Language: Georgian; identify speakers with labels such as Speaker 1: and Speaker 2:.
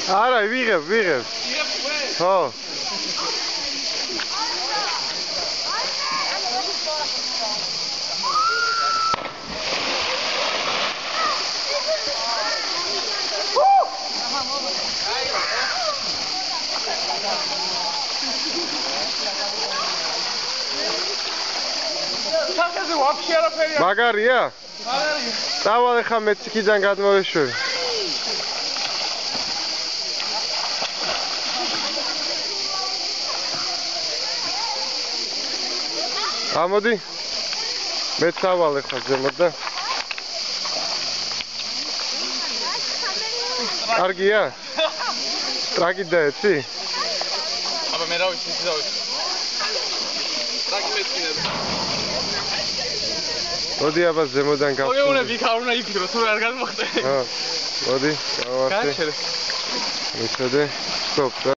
Speaker 1: არა, ვიღებ. ხო. მაგარია? წავალ ხა მეც იქიდან გადმოვეშვები. ამოდი. მეც წავალ ხა ზემოთ და. კარგია? ტრაკი დაეცი?
Speaker 2: აბა მე რა ვიცი, ტრაკი მეცინე.
Speaker 1: მოდი აბა ზემოდან გავხსნი.
Speaker 2: მოგეუბნები იქ არ უნდა იქნო, თუ არ გადმოხდე.
Speaker 1: ხო. მოდი, გავახსნი.
Speaker 2: გაჩერე.
Speaker 1: მიცოდე. სტოპ.